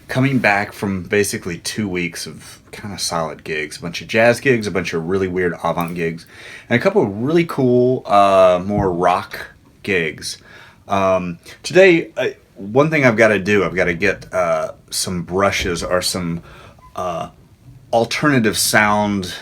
Coming back from basically 2 weeks of kind of solid gigs, a bunch of jazz gigs, a bunch of really weird avant gigs, and a couple of really cool, more rock gigs. Today, one thing I've got to do, I've got to get some brushes or some alternative sound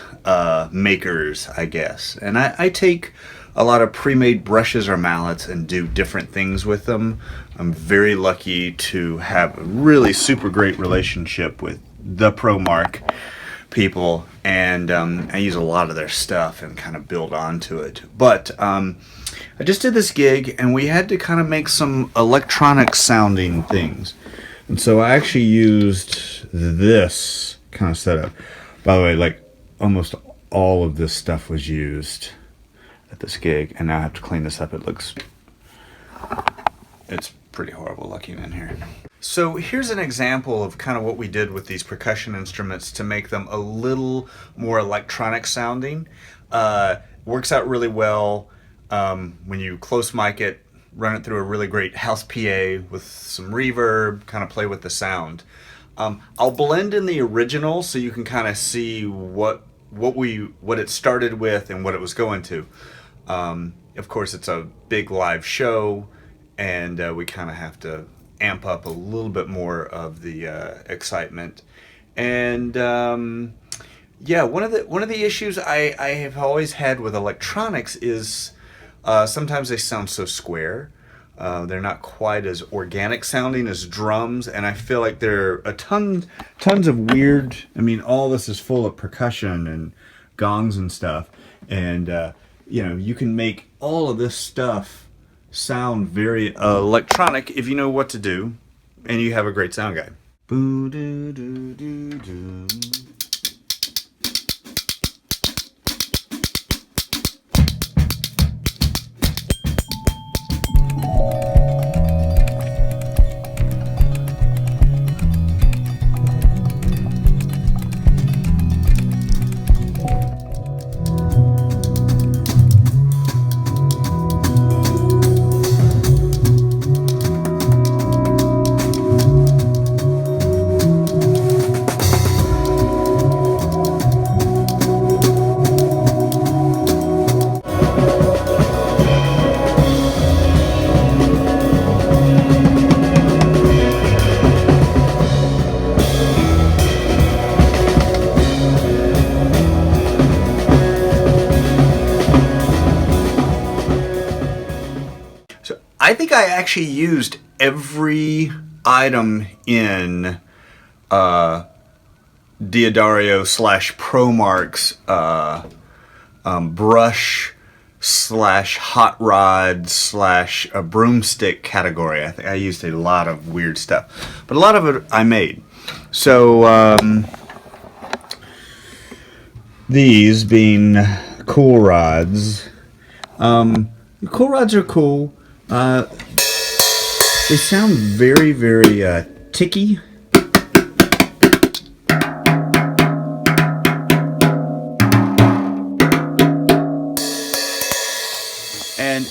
makers, I guess. And I take a lot of pre-made brushes or mallets and do different things with them. I'm very lucky to have a really super great relationship with the ProMark people, and I use a lot of their stuff and kind of build onto it. But I just did this gig and we had to kind of make some electronic sounding things. And so I actually used this kind of setup. By the way, like almost all of this stuff was used at this gig, and now I have to clean this up. It's pretty horrible looking in here. So here's an example of kind of what we did with these percussion instruments to make them a little more electronic sounding. Works out really well when you close mic it, run it through a really great house PA with some reverb, kind of play with the sound. I'll blend in the original so you can kind of see what it started with and what it was going to. Of course, it's a big live show, and we kind of have to amp up a little bit more of the excitement. And yeah, one of the issues I have always had with electronics is sometimes they sound so square. They're not quite as organic sounding as drums, and I feel like there are tons of weird. I mean, all this is full of percussion and gongs and stuff, and you can make all of this stuff sound very electronic if you know what to do, and you have a great sound guide. Boo doo doo doo doo. I think I actually used every item in Diodario / ProMark's brush / hot rod / a broomstick category. I think I used a lot of weird stuff, but a lot of it I made. So these being cool rods. Cool rods are cool. They sound very, very ticky.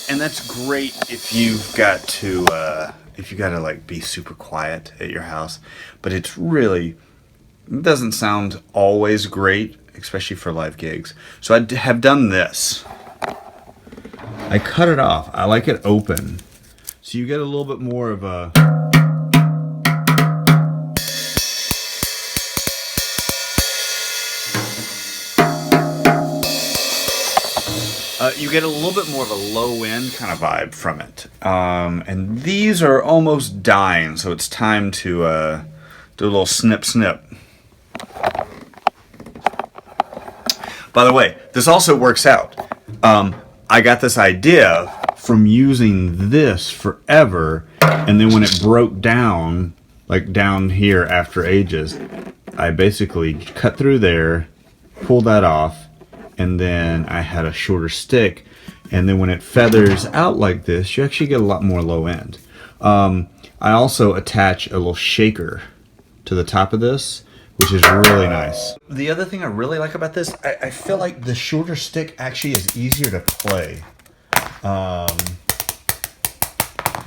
And that's great if you've got to like be super quiet at your house. But it doesn't sound always great, especially for live gigs. So I have done this. I cut it off. I like it open, so you get a little bit more of a low end kind of vibe from it. And these are almost dying, so it's time to do a little snip. By the way, this also works out. I got this idea from using this forever, and then when it broke down, like down here after ages, I basically cut through there, pulled that off, and then I had a shorter stick, and then when it feathers out like this, you actually get a lot more low end. I also attach a little shaker to the top of this, which is really nice. The other thing I really like about this, I feel like the shorter stick actually is easier to play. You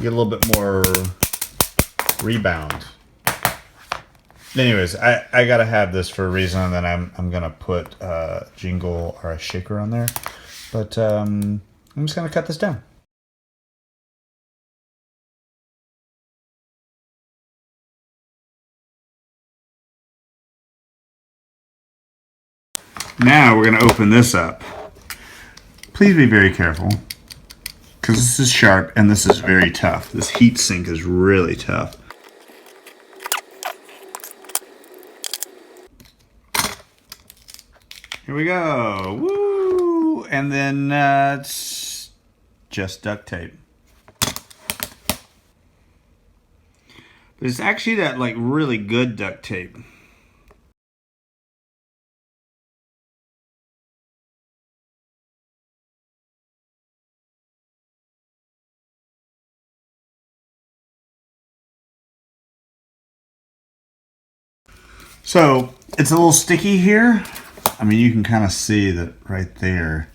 get a little bit more rebound. Anyways, I gotta have this for a reason, and then I'm gonna put a jingle or a shaker on there. But I'm just gonna cut this down. Now we're gonna open this up. Please be very careful, because this is sharp and this is very tough. This heat sink is really tough. Here we go. Woo! And then it's just duct tape. But it's actually that like really good duct tape. So it's a little sticky here. I mean, you can kind of see that right there.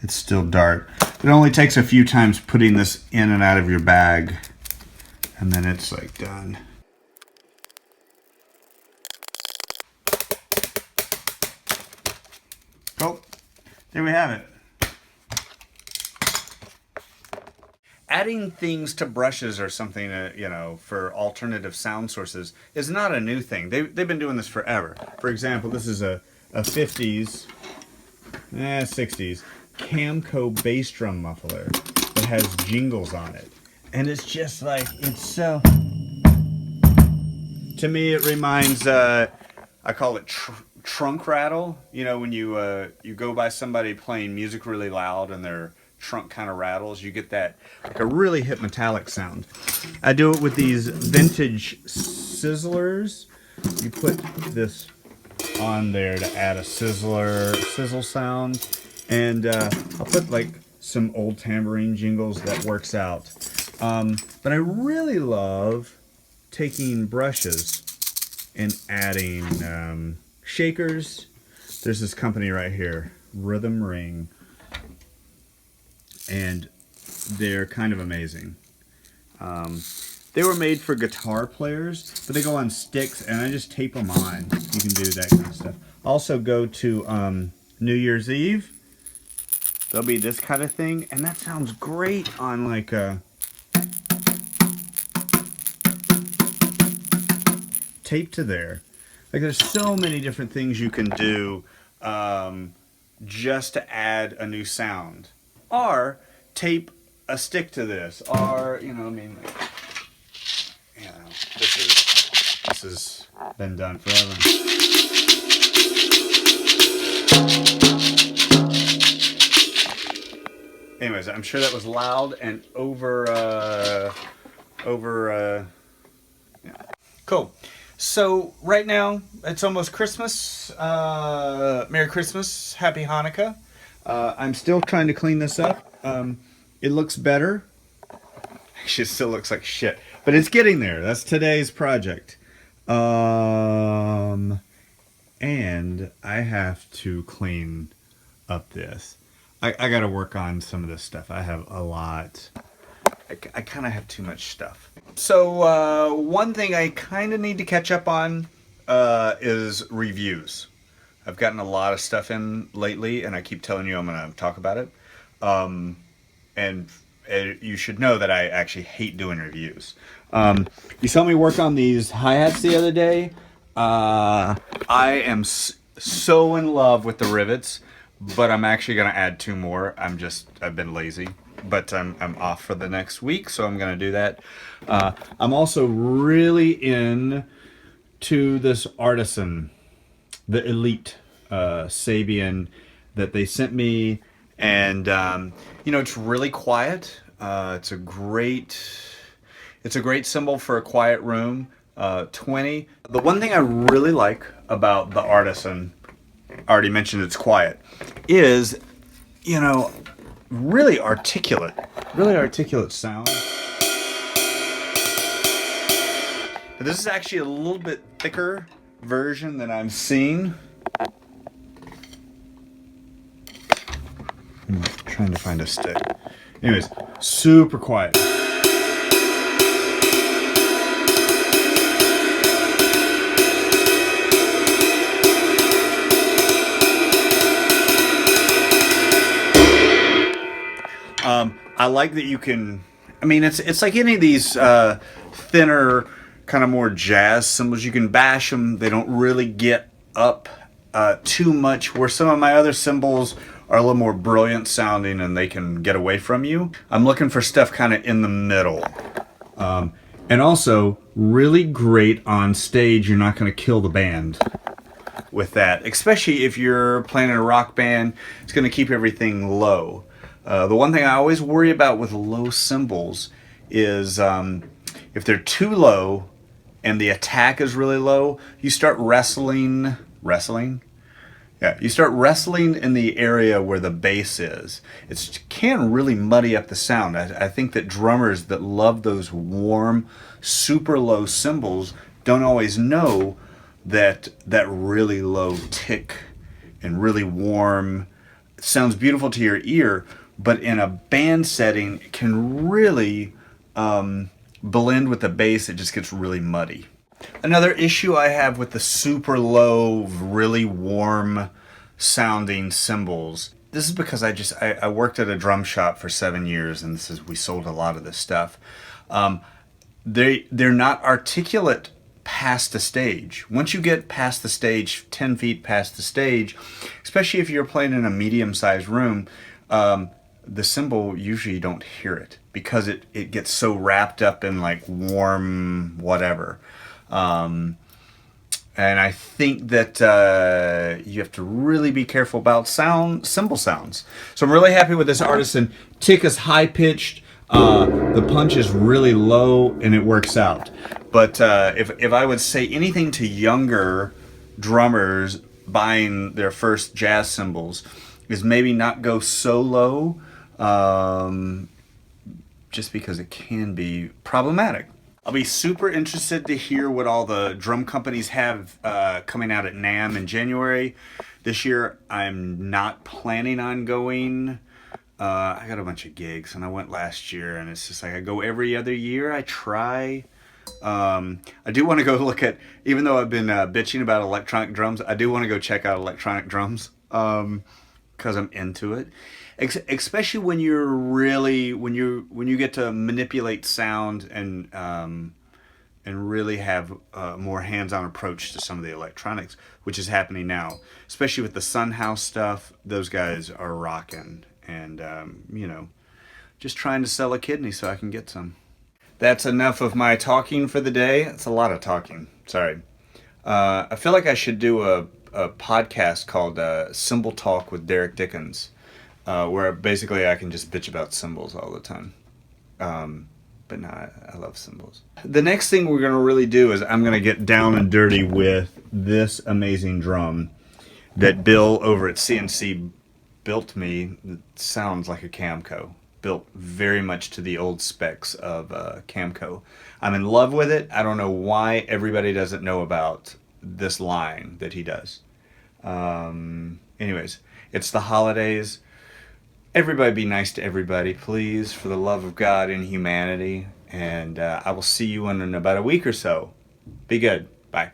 It's still dark. It only takes a few times putting this in and out of your bag, and then it's like done. Oh, there we have it. Adding things to brushes or something, you know, for alternative sound sources is not a new thing. They've been doing this forever. For example, this is a 50s, 60s Camco bass drum muffler that has jingles on it. And it's just like, it's so... To me, it reminds, I call it trunk rattle. You know, when you go by somebody playing music really loud and their trunk kind of rattles, you get that like a really hip metallic sound. I do it with these vintage sizzlers. You put this on there to add a sizzle sound, and I'll put like some old tambourine jingles that works out. But I really love taking brushes and adding shakers. There's this company right here, Rhythm Ring, and they're kind of amazing. They were made for guitar players, but they go on sticks, and I just tape them on. You can do that kind of stuff. Also go to New Year's Eve. There'll be this kind of thing, and that sounds great on like a tape to there. Like there's so many different things you can do just to add a new sound. Or tape a stick to this, or you know, I mean, like, you know, this has been done forever. Anyways, I'm sure that was loud and over. Yeah. Cool. So right now it's almost Christmas. Merry Christmas, Happy Hanukkah. I'm still trying to clean this up. It looks better. Actually, it still looks like shit, but it's getting there. That's today's project. And I have to clean up this. I got to work on some of this stuff. I have a lot. I kind of have too much stuff. So one thing I kind of need to catch up on is reviews. I've gotten a lot of stuff in lately, and I keep telling you I'm going to talk about it. And you should know that I actually hate doing reviews. You saw me work on these hi-hats the other day. I am so in love with the rivets, but I'm actually going to add 2 more. I've been lazy, but I'm off for the next week, so I'm going to do that. I'm also really into this Artisan, the Elite Sabian that they sent me, and you know, it's really quiet. It's a great cymbal for a quiet room. 20. The one thing I really like about the Artisan, I already mentioned it's quiet, is, you know, really articulate sound. But this is actually a little bit thicker version than I've seen. I'm trying to find a stick. Anyways, super quiet. I like that you can, I mean, it's like any of these thinner, kind of more jazz cymbals. You can bash them. They don't really get up too much, where some of my other cymbals are a little more brilliant sounding and they can get away from you. I'm looking for stuff kind of in the middle. And also, really great on stage. You're not going to kill the band with that, especially if you're playing in a rock band. It's going to keep everything low. The one thing I always worry about with low cymbals is if they're too low and the attack is really low, you start wrestling? Yeah, you start wrestling in the area where the bass is. It can really muddy up the sound. I think that drummers that love those warm, super low cymbals don't always know that that really low tick and really warm sounds beautiful to your ear, but in a band setting, it can really blend with the bass. It just gets really muddy. Another issue I have with the super low, really warm sounding cymbals, this is because I worked at a drum shop for 7 years, and we sold a lot of this stuff. They're not articulate past the stage. Once you get past the stage, 10 feet past the stage, especially if you're playing in a medium-sized room, the cymbal, usually you don't hear it because it gets so wrapped up in like warm whatever. And I think that you have to really be careful about cymbal sounds. So I'm really happy with this Artisan. Tick is high-pitched, the punch is really low, and it works out. But if I would say anything to younger drummers buying their first jazz cymbals, is maybe not go so low, just because it can be problematic. I'll be super interested to hear what all the drum companies have coming out at NAMM in January. This year, I'm not planning on going. I got a bunch of gigs, and I went last year, and it's just like I go every other year. I try. I do want to go look at, even though I've been bitching about electronic drums, I do want to go check out electronic drums because I'm into it. Especially when you're really when you get to manipulate sound and really have a more hands-on approach to some of the electronics, which is happening now, especially with the Sunhouse stuff. Those guys are rocking, and just trying to sell a kidney so I can get some. That's enough of my talking for the day. It's a lot of talking. Sorry. I feel like I should do a podcast called Cymbal Talk with Dickens. Where basically I can just bitch about cymbals all the time. But no, I love cymbals. The next thing we're going to really do is I'm going to get down and dirty with this amazing drum that Bill over at CNC built me. It sounds like a Camco. Built very much to the old specs of Camco. I'm in love with it. I don't know why everybody doesn't know about this line that he does. Anyways, it's the holidays. Everybody be nice to everybody, please, for the love of God and humanity. And I will see you in about a week or so. Be good. Bye.